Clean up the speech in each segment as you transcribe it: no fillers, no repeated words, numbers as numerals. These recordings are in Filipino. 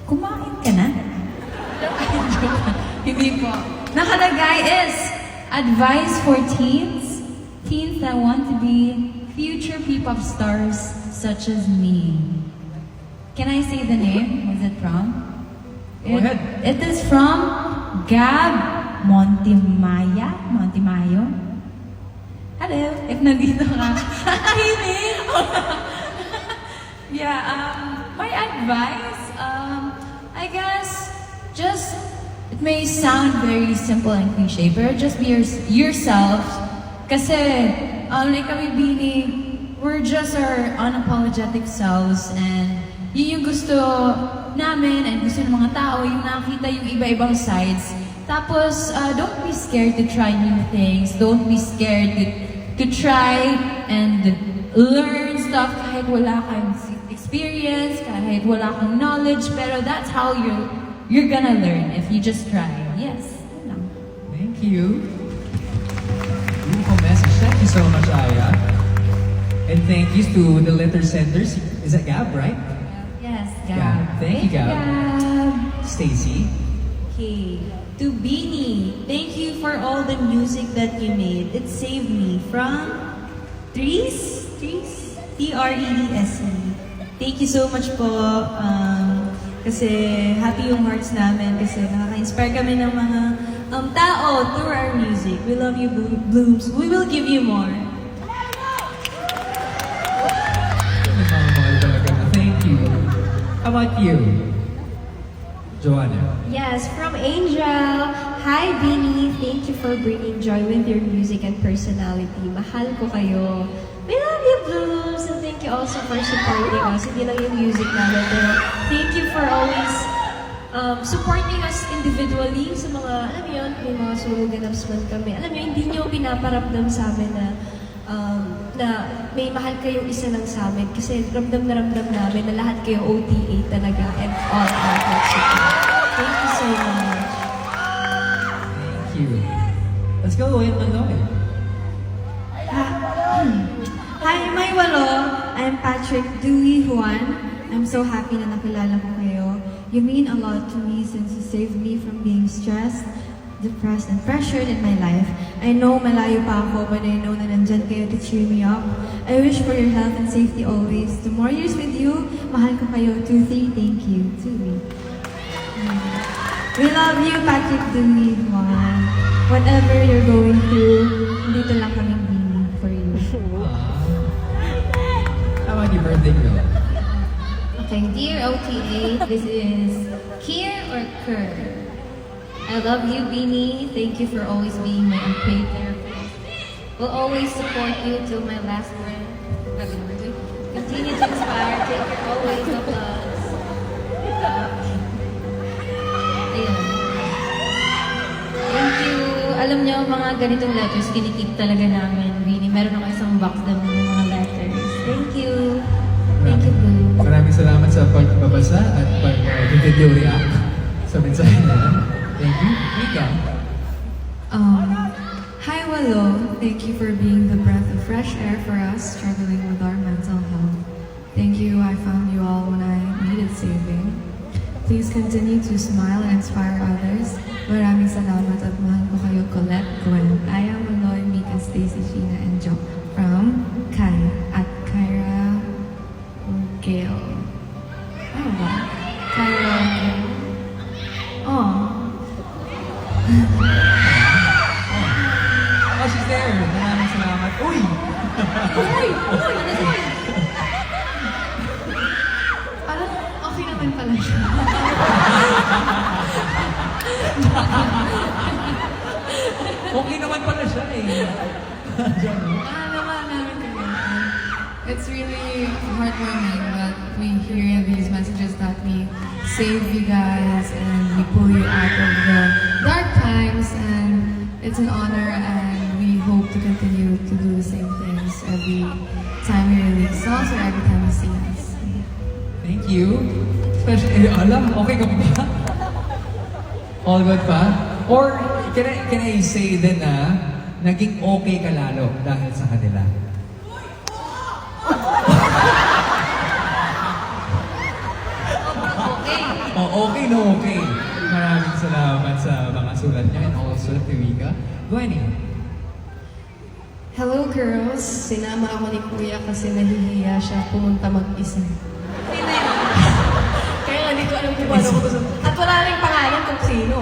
Kumain ka na? Hindi po. Nakalagay is, advice for teens. Teens that want to be future P-pop stars such as me. Can I say the name? What's it from? Go ahead. It is from Gab Montimayo. Hello, if nandito ka. Tahimik! Yeah, my advice, I guess, just, it may sound very simple and cliche, but just be yourself. Kasi, like kami Bini, we're just our unapologetic selves, and yun yung gusto namin and gusto ng mga tao, yung nakita yung iba-ibang sides. Tapos, don't be scared to try new things. Don't be scared to try and learn stuff kahit wala kang experience, kahit wala kang knowledge, pero that's how you're gonna learn if you just try. Yes. Yun lang. Thank you. Beautiful message. Thank you so much, Aya. And thank you to the letter senders. Is that Gab, right? Yes, Gab. Gab. Thank you, Gab. Gab. Stacy. Okay. To Beanie, thank you for all the music that you made. It saved me from Trees? T-R-E-E-S-E. Thank you so much po. Kasi happy yung hearts namin kasi nakaka-inspire kami ng mga tao through our music. We love you, Blooms. We will give you more. Thank you. How about you, Joanna? Yes, from Angel. Hi, Beanie. Thank you for bringing joy with your music and personality. Mahal ko kayo. We love you, Blooms. And thank you also for supporting us. Hindi lang yung music namin, pero thank you for always supporting us individually sa mga, alam mo yun, may mga solo ganaps man kami. Alam mo yun, hindi nyo pinaparamdam sa amin na may mahal kayong isa lang sa amin kasi ramdam namin na lahat kayo OTA talaga and all our hearts support. Thank you so much. Thank you. Let's go with Manoy. Hi, my walo. I'm Patrick Dewey Juan. I'm so happy na nakilala ko kayo. You mean a lot to me since you saved me from being stressed, depressed, and pressured in my life. I know malayo pa ako, but I know na nandyan kayo to cheer me up. I wish for your health and safety always. The more years with you, mahal ko kayo. 2-3, thank you. Dewey. We love you, Patrick Dewey Juan. Whatever you're going through, dito lang kaming Bini for you. How about your birthday girl? Okay, dear OTA, this is Kier or Kerr. I love you, Beanie. Thank you for always being my unpaid therapist. Will always support you till my last breath. Continue to inspire. Take care always of us. Ayun. Thank you. Alam niyo, mga ganitong letters, kinikip talaga namin, Beanie. Meron ako isang box na ng mga letters. Thank you. Thank you, Boo. Maraming salamat sa pagbabasa at pag-video react sa mensahe nila. Thank you. Mika. Hi, Walo. Thank you for being the breath of fresh air for us struggling with our mental health. Thank you, I found you all when I needed saving. Please continue to smile and inspire others. Maraming salamat at mahal ko kayo, Colette, Gwen, Aya, Maloy, Mika, Stacy, Gina, and Jo. From Kai at Kyra Gail. Ano ba? Kyra Gail. Oh. Oh, she's there. Maraming salamat. Uy! Parang okay naman pala siya. Okay naman pala siya eh. It's really heartwarming that we hear these messages that we save you guys and we pull you out of the dark times, and it's an honor and we hope to continue to do the same things every time we release songs or every time you see us. Thank you. Especially, alam, okay ka ba? All good pa? Or, can I say din na naging okay ka lalo dahil sa kanila? Okay. Oh, okay na okay. Maraming salamat sa mga sulat niya and also to Wika. Gwenny. Hello girls, sinama ako ni Kuya kasi nahihiya siya pumunta mag-isa. Kaya nga, hindi ko alam kung paano ko gusto. At wala rin pangalan kung sino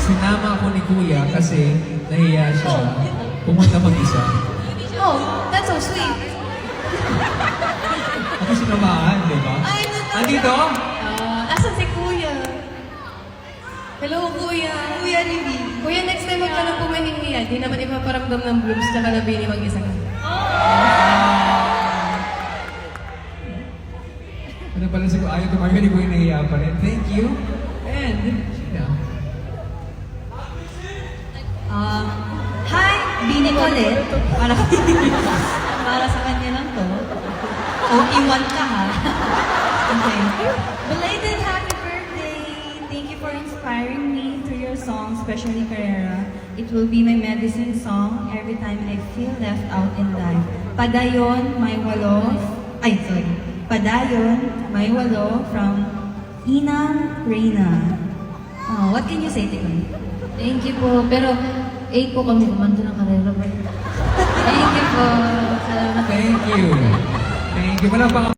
Sinama ako ni Kuya kasi nahiya siya pumunta mag-isa. Oh, that's so sweet. Ako sinamahan, di ba? Andito? Asan si Kuya? Hello, Kuya. Kuya Rivi. Kuya, next time huwag ka nang pumahingi. Di naman ipaparamdam ng blooms tsaka labini mag-isa ka. Ano pala si Ayaw tumayo ni Kuya nahiya pa rin. Thank you. And, Sheena. Hi, Bini Colette. Para sa kanya lang to. OT1 ka ha. Okay. Belated happy birthday. Thank you for inspiring me through your song, especially Carrera. It will be my medicine song every time I feel left out in life. Padayon, may walo. Padayon, may walo from Ina Reyna. Oh, what can you say, Tikon? Thank you po. Pero 8 po kami kumanta ng karera. Thank you po. Salamat. Thank you. Thank you. Walang